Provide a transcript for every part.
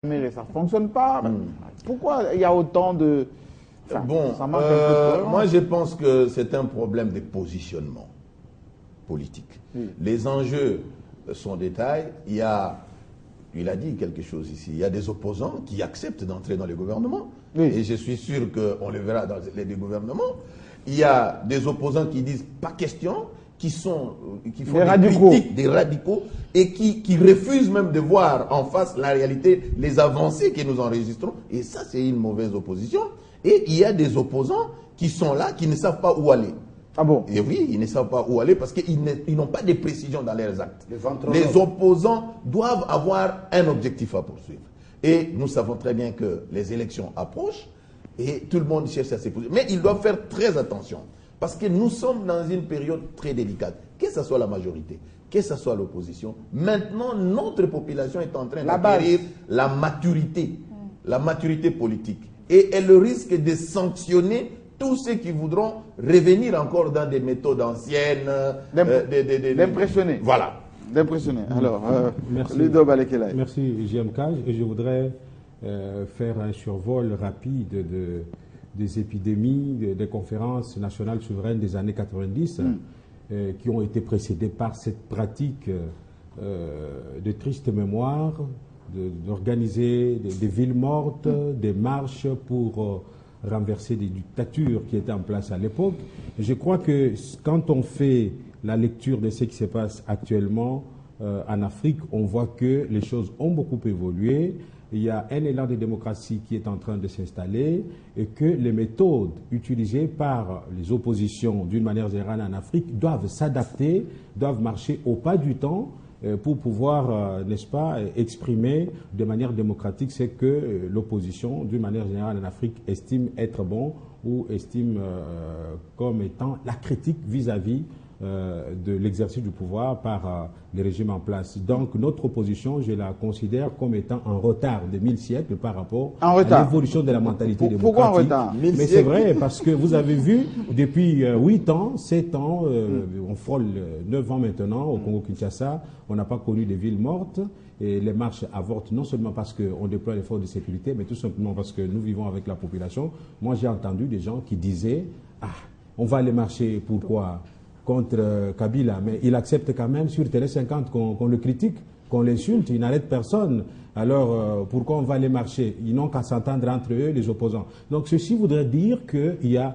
Mais ça ne fonctionne pas. Pourquoi il y a autant de... Enfin, ça manque un peu de cohérence. Moi je pense que c'est un problème de positionnement politique. Oui. Les enjeux sont des tailles. Il a dit quelque chose ici. Il y a des opposants qui acceptent d'entrer dans le gouvernement. Oui. Et je suis sûr qu'on le verra dans les deux gouvernements. Il y a des opposants qui disent pas question, qui font des critiques, des radicaux, et qui refusent même de voir en face la réalité, les avancées que nous enregistrons. Et ça, c'est une mauvaise opposition. Et il y a des opposants qui sont là, qui ne savent pas où aller. Ah bon? Et oui, ils ne savent pas où aller parce qu'ils n'ont pas de précision dans leurs actes. Les opposants doivent avoir un objectif à poursuivre. Et nous savons très bien que les élections approchent et tout le monde cherche à s'épouser. Mais ils doivent faire très attention parce que nous sommes dans une période très délicate. Que ce soit la majorité, que ce soit l'opposition, maintenant notre population est en train d'acquérir la maturité politique. Et elle risque de sanctionner tous ceux qui voudront revenir encore dans des méthodes anciennes. D'impressionner. Voilà. D'impressionner. Alors, merci. Ludo Balekelaï. Merci, JMK. Et je voudrais faire un survol rapide des épidémies, des conférences nationales souveraines des années 90, qui ont été précédées par cette pratique de triste mémoire, d'organiser des villes mortes, des marches pour renverser des dictatures qui étaient en place à l'époque. Je crois que quand on fait la lecture de ce qui se passe actuellement en Afrique, on voit que les choses ont beaucoup évolué. Il y a un élan de démocratie qui est en train de s'installer et que les méthodes utilisées par les oppositions d'une manière générale en Afrique doivent s'adapter, doivent marcher au pas du temps pour pouvoir, n'est-ce pas, exprimer de manière démocratique ce que l'opposition, d'une manière générale en Afrique, estime être bon ou estime comme étant la critique vis-à-vis de l'exercice du pouvoir par les régimes en place. Donc notre opposition, je la considère comme étant en retard de 1000 siècles par rapport à l'évolution de la mentalité démocratique. Pourquoi en retard? Mais c'est vrai, parce que vous avez vu, depuis 8 ans, 7 ans, on frôle 9 ans maintenant au Congo-Kinshasa, on n'a pas connu des villes mortes. Et les marches avortent non seulement parce qu'on déploie les forces de sécurité, mais tout simplement parce que nous vivons avec la population. Moi, j'ai entendu des gens qui disaient « Ah, on va aller marcher, pourquoi ?» contre Kabila, mais il accepte quand même sur Télé 50 qu'on le critique, qu'on l'insulte, il n'arrête personne. Alors pourquoi on va les marcher? Ils n'ont qu'à s'entendre entre eux, les opposants. Donc ceci voudrait dire qu'il y a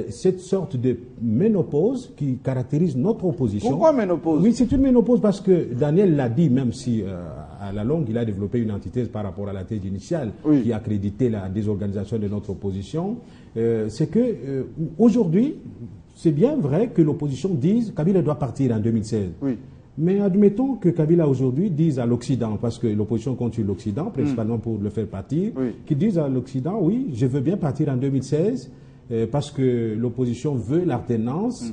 cette sorte de ménopause qui caractérise notre opposition. Pourquoi ménopause? Oui, c'est une ménopause parce que Daniel l'a dit, même si à la longue il a développé une antithèse par rapport à la thèse initiale qui accréditait la désorganisation de notre opposition. C'est que aujourd'hui, c'est bien vrai que l'opposition dise Kabila doit partir en 2016. Oui. Mais admettons que Kabila aujourd'hui dise à l'Occident, parce que l'opposition compte sur l'Occident, principalement pour le faire partir, qu'il dise à l'Occident, oui, je veux bien partir en 2016, parce que l'opposition veut l'alternance.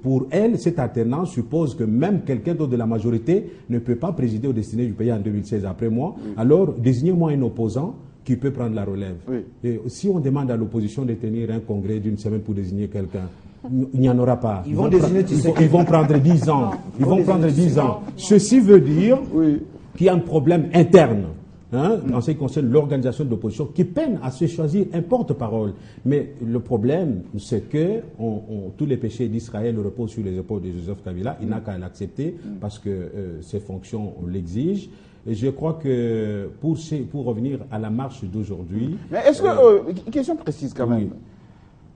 Pour elle, cette alternance suppose que même quelqu'un d'autre de la majorité ne peut pas présider aux destinées du pays en 2016 après moi. Alors, désignez-moi un opposant qui peut prendre la relève. Et si on demande à l'opposition de tenir un congrès d'une semaine pour désigner quelqu'un, il n'y en aura pas. Ils vont prendre 10 ans. Ils vont prendre 10 ans. Ceci veut dire qu'il y a un problème interne en ce qui concerne l'organisation de l'opposition qui peine à se choisir un porte-parole. Mais le problème, c'est que tous les péchés d'Israël reposent sur les épaules de Joseph Kabila. Il n'a qu'à l'accepter parce que ses fonctions l'exigent. Et je crois que pour revenir à la marche d'aujourd'hui... Mais est-ce que... question précise quand même.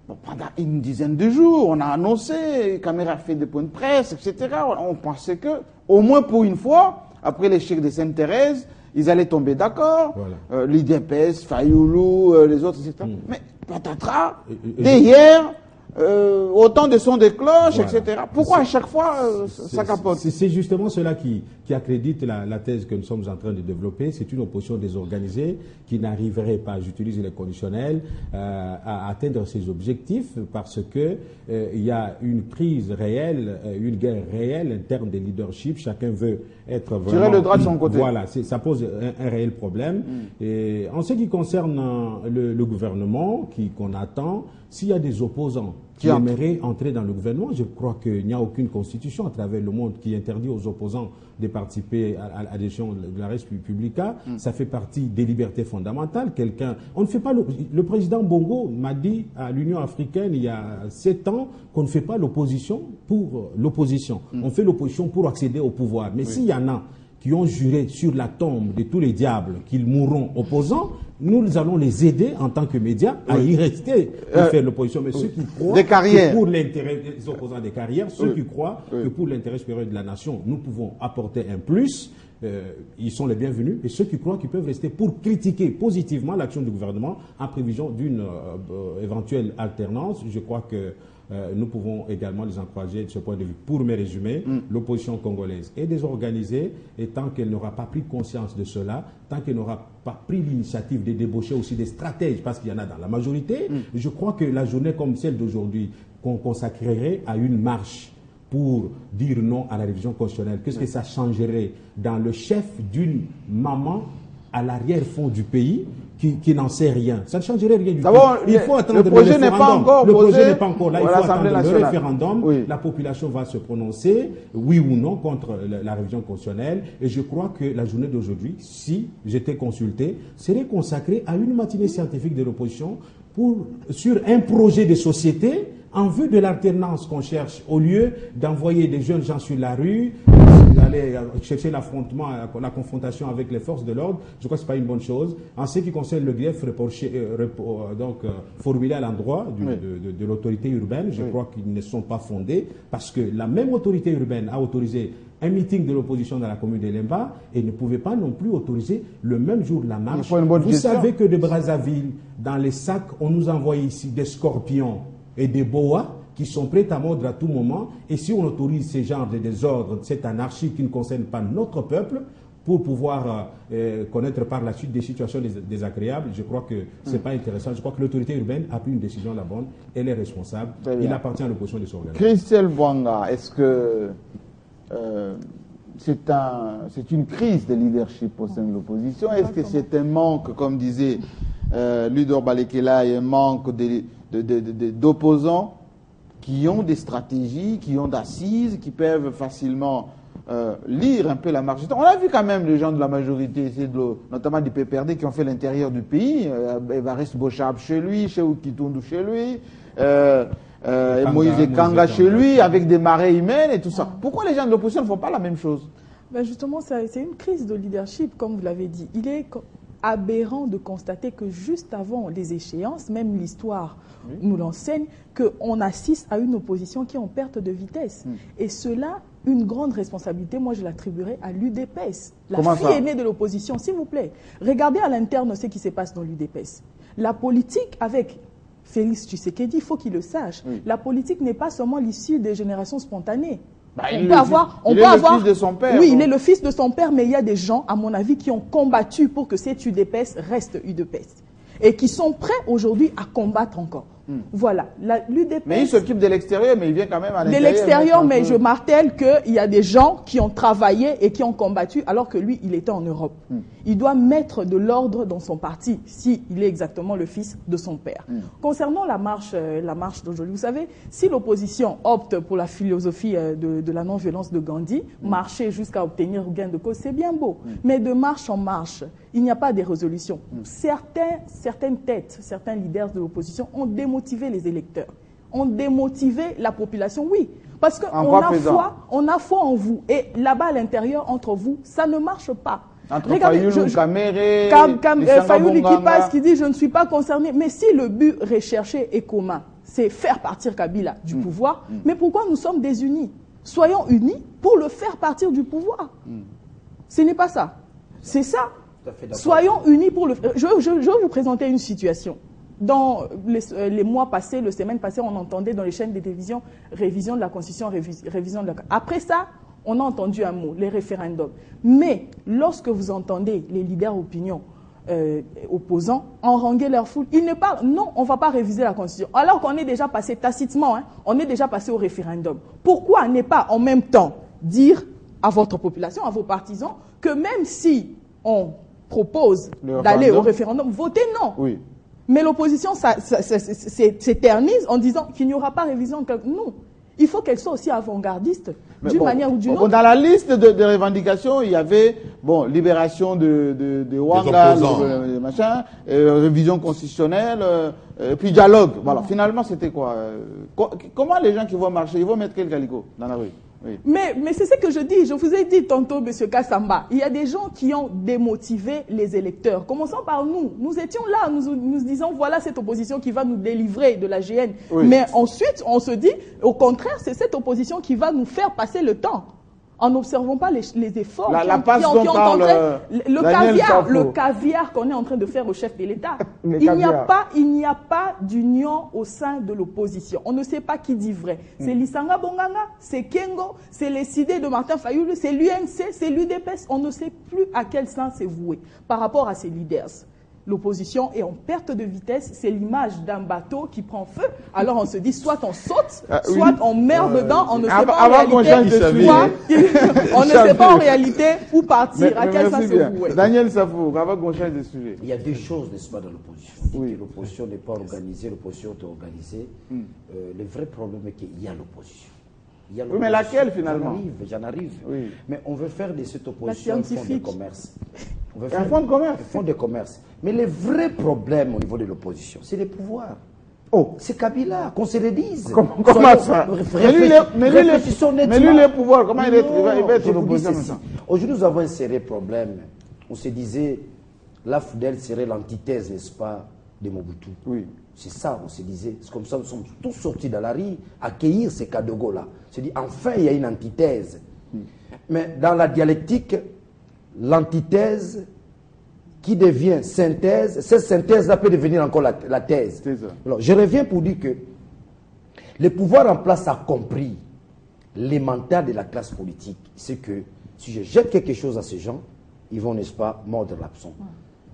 Bon, pendant une dizaine de jours, on a annoncé, Caméra a fait des points de presse, etc. On pensait que, au moins pour une fois, après l'échec de Sainte-Thérèse, ils allaient tomber d'accord. Voilà. L'IDPS, Fayoulou, les autres, etc. Mais patatras, dès hier... autant de sons de cloches, etc. Pourquoi à chaque fois ça capote? C'est justement cela qui accrédite la thèse que nous sommes en train de développer. C'est une opposition désorganisée qui n'arriverait pas, j'utilise les conditionnels, à atteindre ses objectifs parce que il y a une crise réelle, une guerre réelle interne de leadership. Chacun veut être vraiment... Tirer le drap de son côté. Voilà, ça pose un réel problème. Et en ce qui concerne le gouvernement qu'on attend, s'il y a des opposants qui aimeraient entrer dans le gouvernement. Je crois qu'il n'y a aucune constitution à travers le monde qui interdit aux opposants de participer à l'élection de la République. Ça fait partie des libertés fondamentales. On ne fait pas le président Bongo m'a dit à l'Union africaine il y a 7 ans qu'on ne fait pas l'opposition pour l'opposition. On fait l'opposition pour accéder au pouvoir. Mais s'il y en a qui ont juré sur la tombe de tous les diables qu'ils mourront opposants, nous allons les aider en tant que médias à y rester pour faire l'opposition. Mais ceux qui croient que pour l'intérêt des opposants des carrières, ceux qui croient que pour l'intérêt supérieur de la nation, nous pouvons apporter un plus, ils sont les bienvenus. Et ceux qui croient qu'ils peuvent rester pour critiquer positivement l'action du gouvernement en prévision d'une éventuelle alternance, je crois que nous pouvons également les encourager de ce point de vue. Pour me résumer, l'opposition congolaise est désorganisée et tant qu'elle n'aura pas pris conscience de cela, tant qu'elle n'aura pas pris l'initiative de débaucher aussi des stratèges, parce qu'il y en a dans la majorité, je crois que la journée comme celle d'aujourd'hui, qu'on consacrerait à une marche pour dire non à la révision constitutionnelle, qu'est-ce que ça changerait dans le chef d'une maman à l'arrière-fond du pays qui n'en sait rien? Ça ne changerait rien du tout. Il faut attendre le projet n'est pas encore posé. Le projet n'est pas encore là. Il faut attendre nationale. Le référendum. Oui. La population va se prononcer, oui ou non, contre la révision constitutionnelle. Et je crois que la journée d'aujourd'hui, si j'étais consulté, serait consacrée à une matinée scientifique de l'opposition sur un projet de société en vue de l'alternance qu'on cherche, au lieu d'envoyer des jeunes gens sur la rue, d'aller chercher l'affrontement, la confrontation avec les forces de l'ordre. Je crois que ce n'est pas une bonne chose. En ce qui concerne le grief formulé à l'endroit de l'autorité urbaine, je crois qu'ils ne sont pas fondés, parce que la même autorité urbaine a autorisé un meeting de l'opposition dans la commune de Lemba et ne pouvait pas non plus autoriser le même jour la marche. Vous savez que de Brazzaville, dans les sacs, on nous envoie ici des scorpions et des boas qui sont prêts à mordre à tout moment. Et si on autorise ce genre de désordre, cette anarchie qui ne concerne pas notre peuple, pour pouvoir connaître par la suite des situations désagréables, je crois que ce n'est pas intéressant. Je crois que l'autorité urbaine a pris une décision la bonne, elle est responsable, il appartient à l'opposition de s'organiser. Christelle Bouanga, est-ce que c'est une crise de leadership au sein de l'opposition? Est-ce que c'est un manque, comme disait Ludor Balekela, un manque d'opposants qui ont des stratégies, qui ont d'assises, qui peuvent facilement lire un peu la marche. On a vu quand même les gens de la majorité, notamment du PPRD, qui ont fait l'intérieur du pays. Evariste Bochab chez lui, chez Oukitundu chez lui, Moïse Kanga chez lui, avec des marées humaines et tout ça. Pourquoi les gens de l'opposition ne font pas la même chose? Ben justement, c'est une crise de leadership, comme vous l'avez dit. Il est aberrant de constater que juste avant les échéances, même l'histoire nous l'enseigne, qu'on assiste à une opposition qui est en perte de vitesse. Et cela, une grande responsabilité, moi je l'attribuerais à l'UDPS, la fille aînée de l'opposition, s'il vous plaît. Regardez à l'interne ce qui se passe dans l'UDPS. La politique avec Félix Tshisekedi, il faut qu'il le sache, la politique n'est pas seulement l'issue des générations spontanées. Il est le fils de son père. Oui, il est le fils de son père, mais il y a des gens, à mon avis, qui ont combattu pour que cette UDPS reste UDPS. Et qui sont prêts aujourd'hui à combattre encore. Voilà, l'UDPS... Mais il s'occupe de l'extérieur, mais il vient quand même à l'intérieur. De l'extérieur, mais je martèle qu'il y a des gens qui ont travaillé et qui ont combattu, alors que lui, il était en Europe. Il doit mettre de l'ordre dans son parti, s'il est exactement le fils de son père. Concernant la marche d'aujourd'hui, vous savez, si l'opposition opte pour la philosophie de la non-violence de Gandhi, marcher jusqu'à obtenir gain de cause, c'est bien beau. Mais de marche en marche, il n'y a pas de résolution. Certaines têtes, certains leaders de l'opposition ont démotivé les électeurs, ont démotivé la population, oui. Parce qu'on a foi en vous. Et là-bas, à l'intérieur, entre vous, ça ne marche pas. Entre Fayoulou, Kamere, Fayoulou qui passe, qui dit « je ne suis pas concerné ». Mais si le but recherché est commun, c'est faire partir Kabila du pouvoir, mais pourquoi nous sommes désunis? Soyons unis pour le faire partir du pouvoir. Ce n'est pas ça. C'est ça. Soyons unis pour le faire. Je vais vous présenter une situation. Dans les mois passés, les semaines passées, on entendait dans les chaînes de télévision révision de la Constitution, révision de la... Après ça, on a entendu un mot, les référendums. Mais lorsque vous entendez les leaders opinion opposants enranger leur foule, ils ne parlent, non, on ne va pas réviser la Constitution. Alors qu'on est déjà passé tacitement, on est déjà passé au référendum. Pourquoi ne pas en même temps dire à votre population, à vos partisans, que même si on propose d'aller au référendum, votez non. Oui. Mais l'opposition s'éternise en disant qu'il n'y aura pas révision. Non. Il faut qu'elle soit aussi avant-gardiste, d'une manière ou d'une autre. Dans la liste de revendications, il y avait libération de Wanga, machin, révision constitutionnelle, puis dialogue. Voilà. Finalement, c'était quoi? Comment les gens qui vont marcher, ils vont mettre quel calicot dans la rue? Oui. Mais c'est ce que je dis. Je vous ai dit tantôt, M. Kassamba, il y a des gens qui ont démotivé les électeurs. Commençons par nous. Nous étions là, nous disons, voilà cette opposition qui va nous délivrer de la GN. Oui. Mais ensuite, on se dit, au contraire, c'est cette opposition qui va nous faire passer le temps. En n'observant pas les efforts le caviar qu'on est en train de faire au chef de l'État. Il n'y a pas d'union au sein de l'opposition. On ne sait pas qui dit vrai. C'est Lisanga Bonganga, c'est Kengo, c'est les idées de Martin Fayoulou, c'est l'UNC, c'est l'UDPS. On ne sait plus à quel sens c'est voué par rapport à ces leaders. L'opposition est en perte de vitesse, c'est l'image d'un bateau qui prend feu. Alors on se dit, soit on saute, soit on meurt dedans, on ne sait pas en réalité où partir, à quel sens se vouer. Daniel Safou, avant qu'on change de sujet. Il y a deux choses, n'est-ce pas, dans l'opposition. L'opposition n'est pas organisée, l'opposition est organisée. Le vrai problème est qu'il y a l'opposition. Oui, mais laquelle finalement? J'en arrive. Oui. Mais on veut faire de cette opposition un fonds de commerce. On veut faire un fonds de commerce? Un fonds de commerce. Mais le vrai problème au niveau de l'opposition, c'est les pouvoirs. Oh, c'est Kabila, qu'on se le dise. Comment ça? Mais lui, les pouvoirs, comment il va être l'opposition maintenant? Aujourd'hui, nous avons un sérieux problème. On se disait, l'AFDEL serait l'antithèse, n'est-ce pas, de Mobutu. Oui. C'est ça, on se disait. C'est comme ça, nous sommes tous sortis dans la rue, accueillir ces Kadogo-là. C'est dit, enfin, il y a une antithèse. Mais dans la dialectique, l'antithèse qui devient synthèse, cette synthèse-là peut devenir encore la thèse. Alors, je reviens pour dire que le pouvoir en place a compris l'élémentaire de la classe politique. C'est que si je jette quelque chose à ces gens, ils vont, n'est-ce pas, mordre l'absent.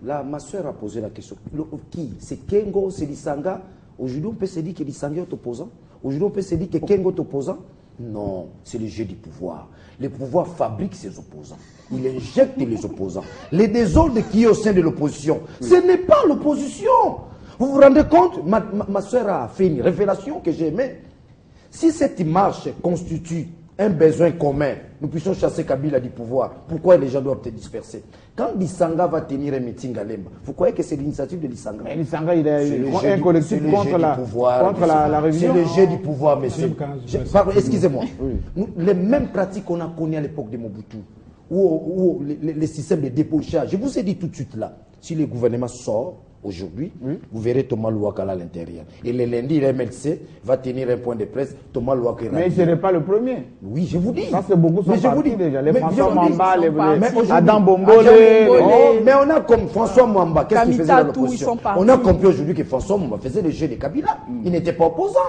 Là, ma soeur a posé la question. Qui? C'est Kengo, c'est Lisanga. Aujourd'hui, on peut se dire que Lisanga est opposant. Aujourd'hui, on peut se dire que Kengo est opposant. Non, c'est le jeu du pouvoir. Le pouvoir fabrique ses opposants. Il injecte les opposants. Les désordres qui est au sein de l'opposition, ce n'est pas l'opposition. Vous vous rendez compte? Ma soeur a fait une révélation que j'ai aimée. Si cette marche constitue un besoin commun, nous puissions chasser Kabila du pouvoir, pourquoi les gens doivent être dispersés? Quand Lisanga va tenir un meeting à Lemba, vous croyez que c'est l'initiative de Lisanga? Mais Lisanga, il est un collectif contre la révision. C'est le jeu du pouvoir, messieurs. Excusez-moi. Les mêmes pratiques qu'on a connues à l'époque de Mobutu, où les systèmes de débauchage, je vous ai dit tout de suite là, si le gouvernement sort, aujourd'hui, vous verrez Thomas Louakala à l'intérieur. Et le lundi, le MLC va tenir un point de presse, Thomas Louakala. Mais il ne serait pas le premier. Oui, je vous dis. Ça, c'est beaucoup sont partis déjà. Les François Mwamba, les Adam Bombole. Mais on a comme François Mwamba, qu'est-ce qu'il faisait dans l'opposition? On a compris aujourd'hui que François Mwamba faisait le jeu de Kabila. Il n'était pas opposant.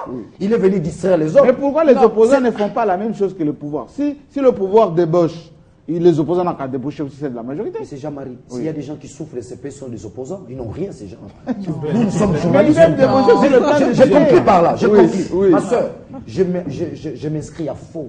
Il est venu distraire les autres. Mais pourquoi les opposants ne font pas la même chose que le pouvoir? Si le pouvoir débauche, les opposants n'ont qu'à débaucher aussi, c'est de la majorité. Mais c'est Jean-Marie. S'il y a des gens qui souffrent, ces pays sont des opposants. Ils n'ont rien, ces gens. Nous sommes journalistes. J'ai compris par là. J'ai compris. Ma soeur, je m'inscris à faux.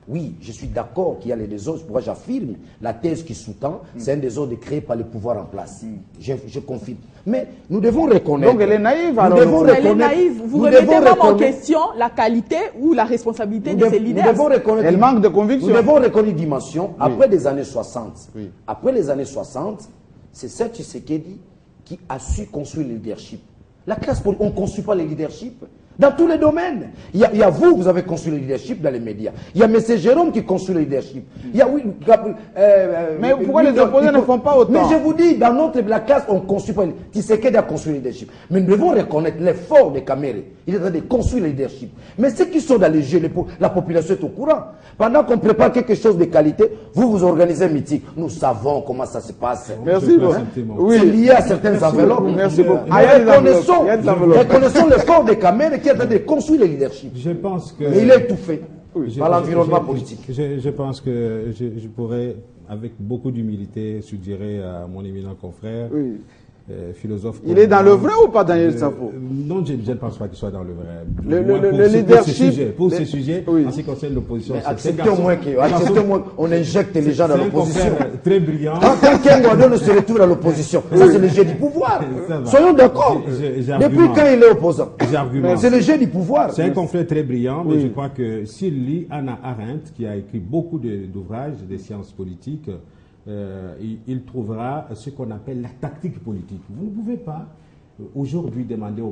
Oui, je suis d'accord qu'il y a les désordres. Pourquoi j'affirme la thèse qui sous-tend, c'est un désordre créé par le pouvoir en place. Je confirme. Mais nous devons reconnaître. Donc elle est naïve. Elle est naïve. Vous remettez même en question la qualité ou la responsabilité de ces leaders. Elle manque de conviction. Nous devons reconnaître une dimension. Après les années 60, après les années 60, c'est Serge Tshisekedi qui a su construire le leadership. La classe politique, on ne construit pas le leadership. Dans tous les domaines. Il y a vous avez construit le leadership dans les médias. Il y a M. Jérôme qui construit le leadership. Il y a mais pourquoi les opposants ne font pas autant? Mais je vous dis, dans la classe, on ne construit pas. Tshisekedi a construit le leadership. Mais nous devons reconnaître l'effort de Kamere. Il est en train de construire le leadership. Mais ceux qui sont dans les jeux, la population est au courant. Pendant qu'on prépare quelque chose de qualité, vous organisez un meeting. Nous savons comment ça se passe. Merci beaucoup. C'est lié à certaines enveloppes. Merci beaucoup. Reconnaissons l'effort de Kamere qui est en train de construire le leadership. Je pense que... Mais il est étouffé par l'environnement politique. Je pense que je pourrais, avec beaucoup d'humilité, suggérer à mon éminent confrère philosophe. Il est dans le vrai ou pas, Daniel Safo? Non, je ne pense pas qu'il soit dans le vrai. Le leadership. Pour ces sujets, oui. en ce qui concerne l'opposition. Acceptez au moins qu'on injecte les gens dans l'opposition. Très brillant. Quand Ken Ouadone se retrouve dans l'opposition, ça c'est le jeu du pouvoir. Soyons d'accord. Depuis quand il est opposant, c'est le jeu du pouvoir. C'est un confrère très brillant, mais je crois que s'il lit Hannah Arendt, qui a écrit beaucoup d'ouvrages des sciences politiques, il trouvera ce qu'on appelle la tactique politique. Vous ne pouvez pas aujourd'hui demander au